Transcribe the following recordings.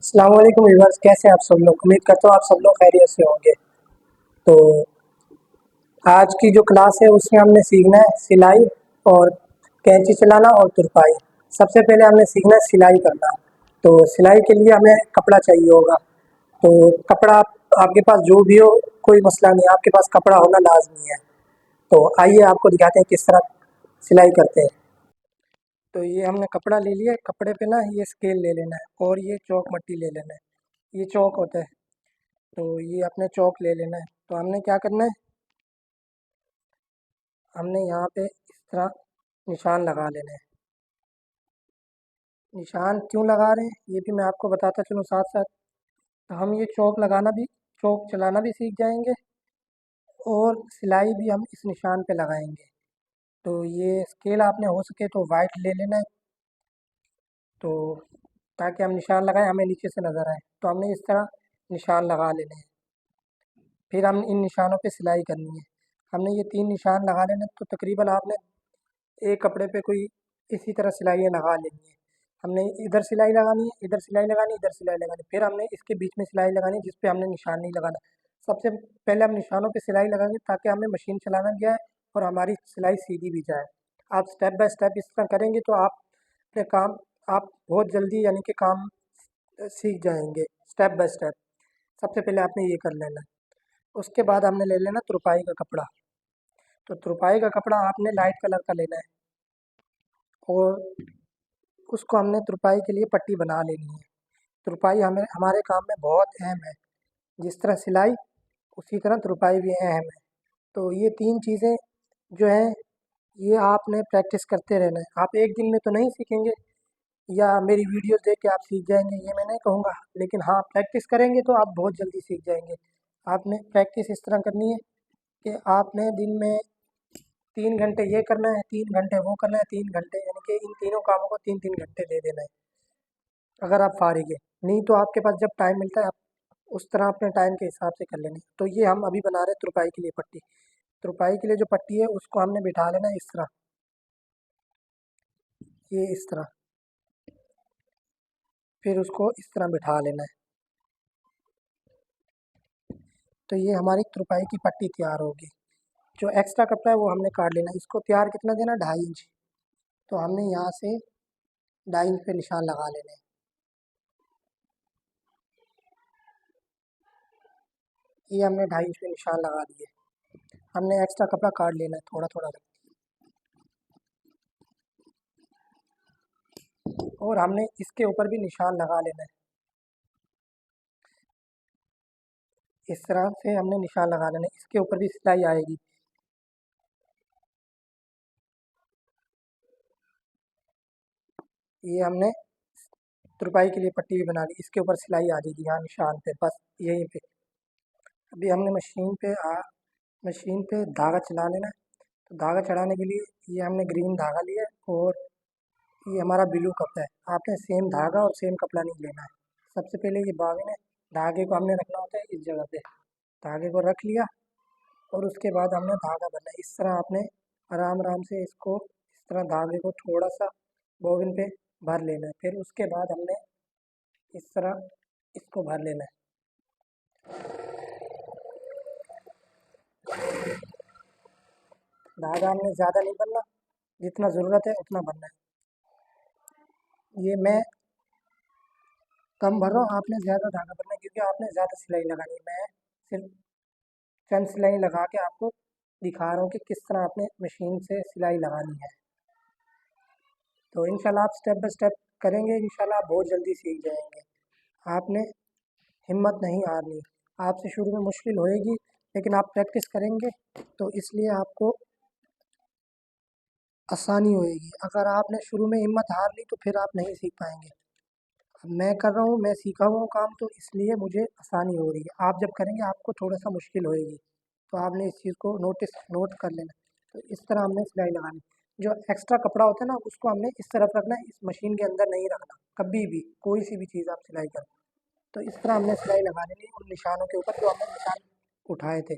अस्सलाम वालेकुम व्यूअर्स, कैसे हैं आप सब लोग। उम्मीद करता हूँ आप सब लोग खैरियत से होंगे। तो आज की जो क्लास है उसमें हमने सीखना है सिलाई और कैंची चलाना और तुरपाई। सबसे पहले हमने सीखना है सिलाई करना। तो सिलाई के लिए हमें कपड़ा चाहिए होगा। तो कपड़ा आपके पास जो भी हो, कोई मसला नहीं है, आपके पास कपड़ा होना लाजमी है। तो आइए आपको दिखाते हैं किस तरह सिलाई करते हैं। तो ये हमने कपड़ा ले लिया है, कपड़े पे ना ये स्केल ले लेना है और ये चौक मट्टी ले लेना है। ये चौक होता है, तो ये अपने चौक ले लेना है। तो हमने क्या करना है, हमने यहाँ पे इस तरह निशान लगा लेना है। निशान क्यों लगा रहे हैं ये भी मैं आपको बताता चलूँ साथ साथ। तो हम ये चौक लगाना भी, चौक चलाना भी सीख जाएंगे और सिलाई भी हम इस निशान पे लगाएंगे। तो ये स्केल आपने हो सके तो वाइट ले लेना है, तो ताकि हम निशान लगाएं हमें नीचे से नज़र आए। तो हमने इस तरह निशान लगा लेने हैं। फिर हम इन निशानों पे सिलाई करनी है। हमने ये 3 निशान लगा लेने हैं, तो तकरीबन आपने एक कपड़े पे कोई इसी तरह सिलाइयाँ लगा लेनी है। हमने इधर सिलाई लगानी है, इधर सिलाई लगानी है, इधर सिलाई लगानी है। फिर हमने इसके बीच में सिलाई लगानी है जिस पे हमने निशान नहीं लगाना। सबसे पहले हम निशानों पे सिलाई लगाएंगे ताकि हमें मशीन चलाना भी आए और हमारी सिलाई सीधी भी जाए। आप स्टेप बाय स्टेप इस तरह करेंगे तो आप अपने काम, आप बहुत जल्दी यानी कि काम सीख जाएंगे स्टेप बाय स्टेप। सबसे पहले आपने ये कर लेना है। उसके बाद हमने ले लेना तुरपाई का कपड़ा। तो तुरपाई का कपड़ा आपने लाइट कलर का लेना है और उसको हमने तुरपाई के लिए पट्टी बना लेनी है। तुरपाई हमें हमारे काम में बहुत अहम है। जिस तरह सिलाई, उसी तरह तुरपाई भी अहम है। तो ये 3 चीज़ें जो हैं, ये आपने प्रैक्टिस करते रहना है। आप एक दिन में तो नहीं सीखेंगे या मेरी वीडियोस देख के आप सीख जाएंगे, ये मैं नहीं कहूँगा। लेकिन हाँ, प्रैक्टिस करेंगे तो आप बहुत जल्दी सीख जाएंगे। आपने प्रैक्टिस इस तरह करनी है कि आपने दिन में 3 घंटे ये करना है, 3 घंटे वो करना है, 3 घंटे यानी कि इन तीनों कामों को 3-3 घंटे दे देना है अगर आप फारिग हैं। नहीं तो आपके पास जब टाइम मिलता है आप उस तरह अपने टाइम के हिसाब से कर लेंगे। तो ये हम अभी बना रहे हैं तुरपाई के लिए पट्टी। तुरपाई के लिए जो पट्टी है उसको हमने बिठा लेना है इस तरह, ये इस तरह, फिर उसको इस तरह बिठा लेना है। तो ये हमारी तुरपाई की पट्टी तैयार होगी। जो एक्स्ट्रा कपड़ा है वो हमने काट लेना है। इसको तैयार कितना देना, 2.5 इंच। तो हमने यहाँ से 2.5 इंच पे निशान लगा लेने हैं। ये हमने 2.5 इंच पे निशान लगा दिए। हमने एक्स्ट्रा कपड़ा काट लेना है थोड़ा थोड़ा और हमने इसके ऊपर भी निशान लगा लेना है। इस तरह से हमने निशान लगा लेना है, इसके ऊपर भी सिलाई आएगी। ये हमने तुरपाई के लिए पट्टी भी बना ली, इसके ऊपर सिलाई आ जाएगी यहाँ निशान पे, बस यहीं पे। अभी हमने मशीन पे धागा चला लेना है। तो धागा चढ़ाने के लिए ये हमने ग्रीन धागा लिया है और ये हमारा ब्लू कपड़ा है। आपने सेम धागा और सेम कपड़ा नहीं लेना है। सबसे पहले ये बाविन है, धागे को हमने रखना होता है इस जगह पे। धागे को रख लिया और उसके बाद हमने धागा भरना है। इस तरह आपने आराम आराम से इसको, इस तरह धागे को थोड़ा सा बोबिन पे भर लेना है। फिर उसके बाद हमने इस तरह इसको भर लेना है। धागा हमने ज़्यादा नहीं भरना, जितना ज़रूरत है उतना भरना है। ये मैं कम भर रहा हूँ, आपने ज़्यादा धागा भरना है क्योंकि आपने ज़्यादा सिलाई लगानी है। मैं सिर्फ चंद सिलाई लगा के आपको दिखा रहा हूँ कि किस तरह आपने मशीन से सिलाई लगानी है। तो इंशाल्लाह आप स्टेप बाय स्टेप करेंगे, इंशाल्लाह आप बहुत जल्दी सीख जाएंगे। आपने हिम्मत नहीं हारनी। आपसे शुरू में मुश्किल होएगी लेकिन आप प्रैक्टिस करेंगे तो इसलिए आपको आसानी होएगी। अगर आपने शुरू में हिम्मत हार ली तो फिर आप नहीं सीख पाएंगे। अब मैं कर रहा हूँ, मैं सीखा हुआ हूँ काम, तो इसलिए मुझे आसानी हो रही है। आप जब करेंगे आपको थोड़ा सा मुश्किल होएगी। तो आपने इस चीज़ को नोट कर लेना। तो इस तरह हमने सिलाई लगानी। जो एक्स्ट्रा कपड़ा होता है ना उसको हमने इस तरफ रखना है, इस मशीन के अंदर नहीं रखना कभी भी, कोई सी भी चीज़ आप सिलाई करें। तो इस तरह हमने सिलाई लगा लेनी है उन निशानों के ऊपर जो हमने निशान उठाए थे।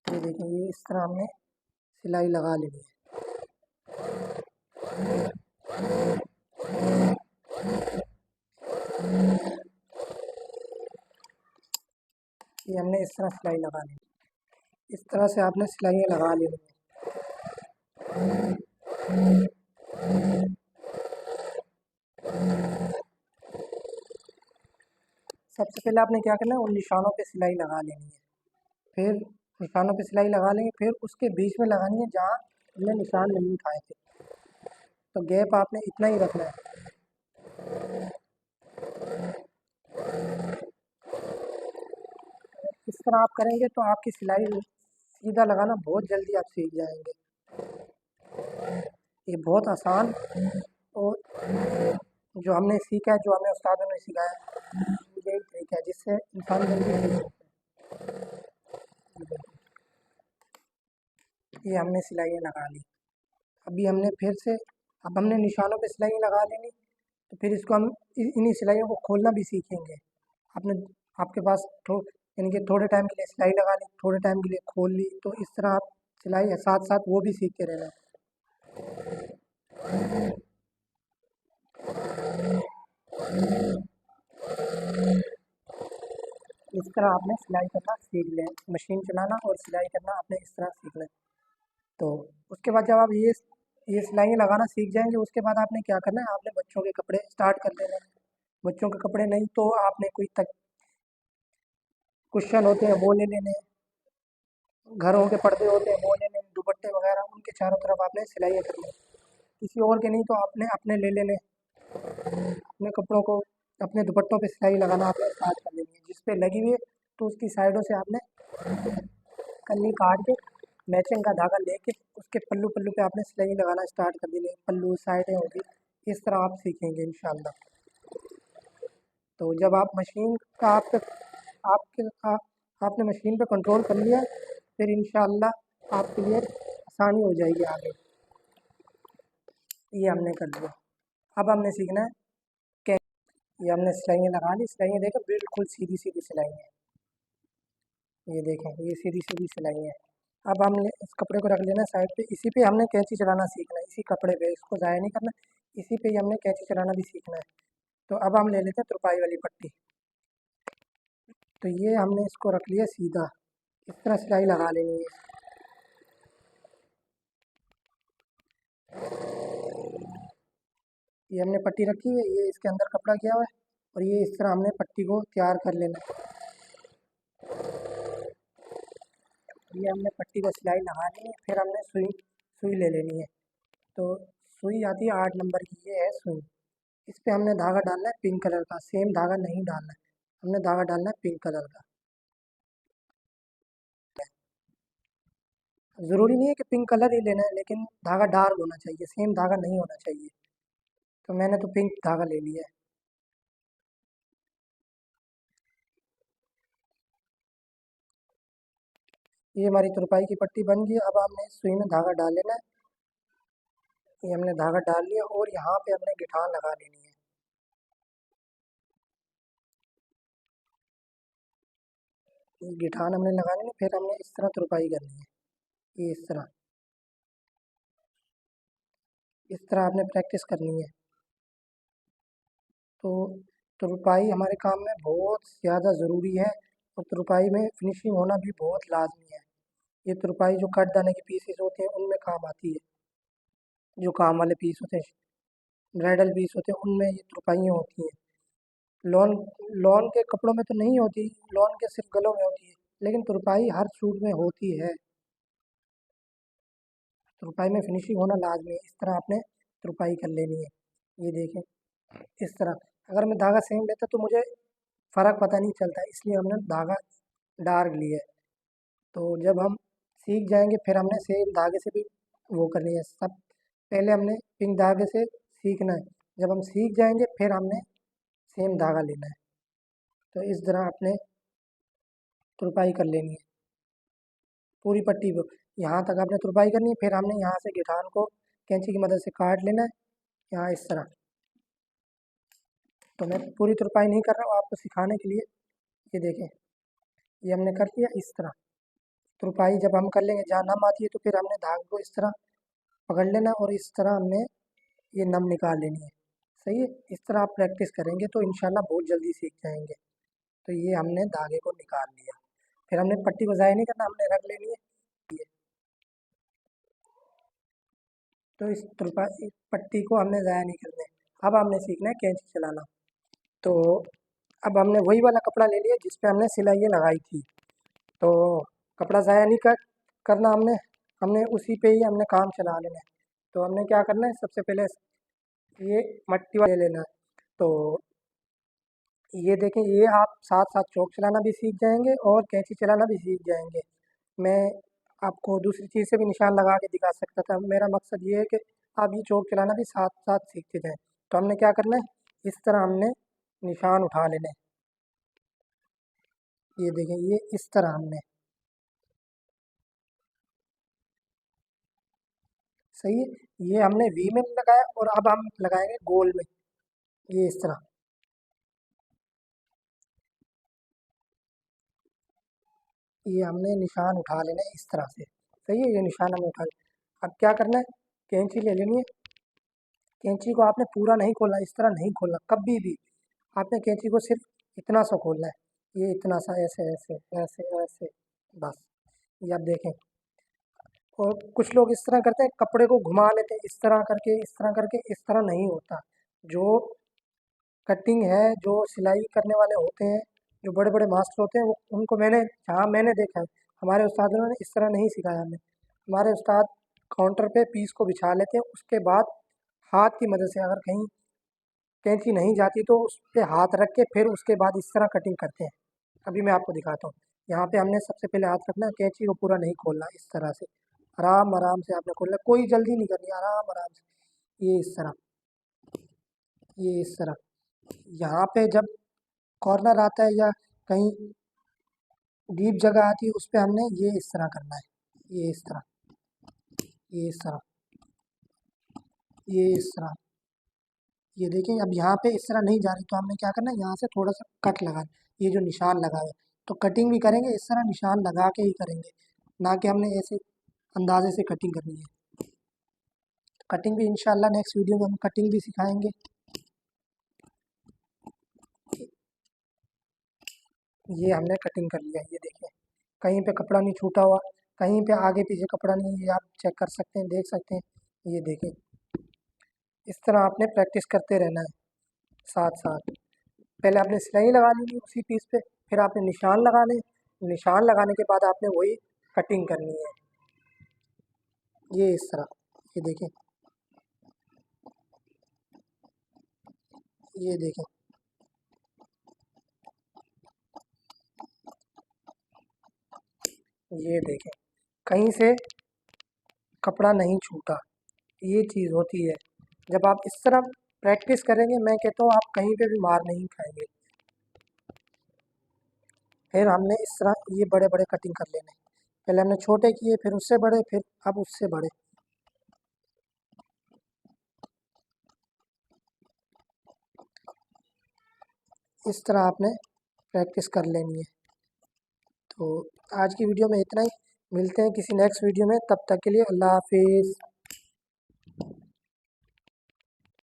ये देखिए, ये इस तरह हमने सिलाई लगा लेनी है। ये हमने इस तरह सिलाई लगा ली। इस तरह से आपने सिलाइयाँ लगा लेनी है। सबसे पहले आपने क्या करना है, उन निशानों पे सिलाई लगा लेनी है। फिर निशानों पे सिलाई लगा लेंगे, फिर उसके बीच में लगानी है जहाँ हमने निशान नहीं उठाए थे। तो गैप आपने इतना ही रखना है। इस तरह आप करेंगे तो आपकी सिलाई सीधा लगाना बहुत जल्दी आप सीख जाएंगे। ये बहुत आसान और जो हमने सीखा है, जो हमें उस्तादों ने सिखाया, यही तरीका है जिससे इंसान जल्दी सीख सकता है। ये हमने सिलाइयाँ लगा ली। अभी हमने फिर से, अब हमने निशानों पे सिलाई लगा लेनी, तो फिर इसको हम इन्हीं सिलाइयों को खोलना भी सीखेंगे। आपने आपके पास यानी कि थोड़े टाइम के लिए सिलाई लगा ली, थोड़े टाइम के लिए खोल ली, तो इस तरह आप सिलाई साथ साथ वो भी सीखते रहना। इस तरह आपने सिलाई करना सीख लें, मशीन चलाना और सिलाई करना आपने इस तरह सीख लें। तो उसके बाद जब आप ये सिलाइयाँ लगाना सीख जाएंगे, उसके बाद आपने क्या करना है, आपने बच्चों के कपड़े स्टार्ट कर देने हैं। बच्चों के कपड़े नहीं तो आपने कोई तक कुशन होते हैं वो ले लेने हैं, घरों के पर्दे होते हैं वो ले लेने, दुपट्टे वगैरह, उनके चारों तरफ आपने सिलाइयाँ करनी है। किसी और के नहीं तो आपने अपने ले लेने, अपने कपड़ों को, अपने दुपट्टों पे सिलाई लगाना आपने स्टार्ट कर देनी है। जिस पे लगी हुई है तो उसकी साइडों से आपने कन्नी काट के मैचिंग का धागा लेके उसके पल्लू पल्लू पे आपने सिलाई लगाना स्टार्ट कर देनी है। पल्लू साइडें होगी, इस तरह आप सीखेंगे इंशाल्लाह। तो जब आप मशीन का आपके आपने मशीन पे कंट्रोल कर लिया, फिर इंशाल्लाह आपके लिए आसानी हो जाएगी आगे। ये हमने कर लिया। अब हमने सीखना है कि ये हमने सिलाइयाँ लगा ली, सिलाइयाँ देखें बिल्कुल सीधी सीधी सिलाई है। ये देखें, ये सीधी सीधी सिलाई है। अब हमने इस कपड़े को रख लेना साइड पे, इसी पे हमने कैंची चलाना सीखना है, इसी कपड़े पे, इसको ज़ाया नहीं करना, इसी पे ही हमने कैंची चलाना भी सीखना है। तो अब हम ले लेते हैं तुरपाई वाली पट्टी। तो ये हमने इसको रख लिया सीधा, इस तरह सिलाई लगा लेनी है। ये हमने पट्टी रखी है, ये इसके अंदर कपड़ा किया हुआ है, और ये इस तरह हमने पट्टी को तैयार कर लेना है। ये हमने पट्टी को सिलाई लगा ली है, फिर हमने सुई सुई ले लेनी है। तो सुई आती है 8 नंबर की, ये है सुई। इस पे हमने धागा डालना है पिंक कलर का, सेम धागा नहीं डालना है, हमने धागा डालना है पिंक कलर का। ज़रूरी नहीं है कि पिंक कलर ही लेना है, लेकिन धागा डार्क होना चाहिए, सेम धागा नहीं होना चाहिए। तो मैंने तो पिंक धागा ले लिया है। ये हमारी तुरपाई की पट्टी बन गई। अब हमने सुई में धागा डाल लेना है। ये हमने धागा डाल लिया और यहाँ पे हमने गिठान लगा लेनी है। ये गिठान हमने लगा लेनी, फिर हमने इस तरह तुरपाई करनी है। ये इस तरह आपने प्रैक्टिस करनी है। तो तुरपाई हमारे काम में बहुत ज़्यादा ज़रूरी है, और तुरपाई में फिनिशिंग होना भी बहुत लाजमी है। ये तुरपाई जो कट दाने के पीसेस होते हैं उनमें काम आती है, जो काम वाले पीस होते हैं, ब्राइडल पीस होते हैं, उनमें ये तुरपाइयाँ होती हैं। लॉन लॉन के कपड़ों में तो नहीं होती, लॉन के सिर्फ गलों में होती है, लेकिन तुरपाई हर सूट में होती है। तुरपाई में फिनिशिंग होना लाजमी है। इस तरह आपने तुरपाई कर लेनी है। ये देखें, इस तरह अगर मैं धागा सेम लेता तो मुझे फ़र्क पता नहीं चलता, इसलिए हमने धागा डार्क लिया है। तो जब हम सीख जाएंगे फिर हमने सेम धागे से भी वो करनी है। सब पहले हमने पिंक धागे से सीखना है, जब हम सीख जाएंगे फिर हमने सेम धागा लेना है। तो इस तरह आपने तुरपाई कर लेनी है पूरी पट्टी को। यहाँ तक आपने तुरपाई करनी है, फिर हमने यहाँ से गिठान को कैंची की मदद से काट लेना है, यहाँ इस तरह। तो मैं पूरी तुरपाई नहीं कर रहा हूँ आपको सिखाने के लिए। ये देखें, ये हमने कर लिया इस तरह। तुरपाई जब हम कर लेंगे, जहाँ नम आती है तो फिर हमने धागे को इस तरह पकड़ लेना, और इस तरह हमने ये नम निकाल लेनी है। सही है, इस तरह आप प्रैक्टिस करेंगे तो इंशाल्लाह बहुत जल्दी सीख जाएंगे। तो ये हमने धागे को निकाल लिया, फिर हमने पट्टी को ज़ाया नहीं करना, हमने रख लेनी है। ये, तो इस पट्टी को हमने ज़ाया नहीं करना है। अब हमने सीखना है कैंची चलाना। तो अब हमने वही वाला कपड़ा ले लिया जिस पे हमने सिलाइयाँ लगाई थी। तो कपड़ा ज़ाया नहीं करना हमने हमने उसी पे ही हमने काम चला लेना है। तो हमने क्या करना है, सबसे पहले ये मट्टी वाला ले लेना है। तो ये देखें, ये आप साथ साथ चौक चलाना भी सीख जाएंगे और कैंची चलाना भी सीख जाएंगे। मैं आपको दूसरी चीज़ से भी निशान लगा के दिखा सकता था, मेरा मकसद ये है कि आप ये चौक चलाना भी साथ साथ सीखते जाएं। तो हमने क्या करना है, इस तरह हमने निशान उठा लेने हैं। ये देखें, ये इस तरह हमने, सही है, ये हमने वी में लगाया और अब हम लगाएंगे गोल में, ये इस तरह। ये हमने निशान उठा लेना है इस तरह से। सही है, ये निशान हमने उठा लिया। अब क्या करना है, कैंची ले लेनी है। कैंची को आपने पूरा नहीं खोलना, इस तरह नहीं खोलना कभी भी। आपने कैंची को सिर्फ इतना सा खोलना है, ये इतना सा, ऐसे ऐसे ऐसे ऐसे, बस। ये आप देखें। और कुछ लोग इस तरह करते हैं, कपड़े को घुमा लेते हैं, इस तरह करके इस तरह करके, इस तरह नहीं होता। जो कटिंग है, जो सिलाई करने वाले होते हैं, जो बड़े बड़े मास्टर होते हैं, वो उनको जहाँ मैंने देखा है, हमारे उस्तादों ने इस तरह नहीं सिखाया हमें। हमारे उस्ताद काउंटर पे पीस को बिछा लेते हैं, उसके बाद हाथ की मदद से, अगर कहीं कैंची नहीं जाती तो उस पे हाथ रख के फिर उसके बाद इस तरह कटिंग करते हैं। अभी मैं आपको दिखाता हूँ। यहाँ पे हमने सबसे पहले हाथ रखना है, कैंची को पूरा नहीं खोलना, इस तरह से आराम आराम से आपने खोलना, कोई जल्दी नहीं करनी, आराम आराम से, ये इस तरह, ये इस तरह। यहाँ पे जब कॉर्नर आता है या कहीं डीप जगह आती है, उस पे हमने ये इस तरह करना है, ये इस तरह, ये इस तरह, ये इस तरह। ये देखिए, अब यहाँ पे इस तरह नहीं जा रही तो हमने क्या करना है, यहाँ से थोड़ा सा कट लगा, ये जो निशान लगा है। तो कटिंग भी करेंगे इस तरह, निशान लगा के ही करेंगे, ना कि हमने ऐसे अंदाजे से कटिंग करनी है। कटिंग भी इंशाल्लाह नेक्स्ट वीडियो में हम कटिंग भी सिखाएंगे। ये हमने कटिंग कर लिया, ये देखिए, कहीं पे कपड़ा नहीं छूटा हुआ, कहीं पे आगे पीछे कपड़ा नहीं है, ये आप चेक कर सकते हैं, देख सकते हैं। ये देखिए, इस तरह आपने प्रैक्टिस करते रहना है साथ साथ। पहले आपने सिलाई लगा ली उसी पीस पे, फिर आपने निशान लगाने, निशान लगाने के बाद आपने वही कटिंग करनी है, ये इस तरह। ये देखें, ये देखें, ये देखें, कहीं से कपड़ा नहीं छूटा, ये चीज़ होती है। जब आप इस तरह प्रैक्टिस करेंगे, मैं कहता हूँ आप कहीं पे भी मार नहीं खाएंगे। फिर हमने इस तरह ये बड़े बड़े कटिंग कर लेने, पहले हमने छोटे किए, फिर उससे बड़े, फिर अब उससे बड़े। इस तरह आपने प्रैक्टिस कर लेनी है। तो आज की वीडियो में इतना ही, मिलते हैं किसी नेक्स्ट वीडियो में, तब तक के लिए अल्लाह हाफिज़।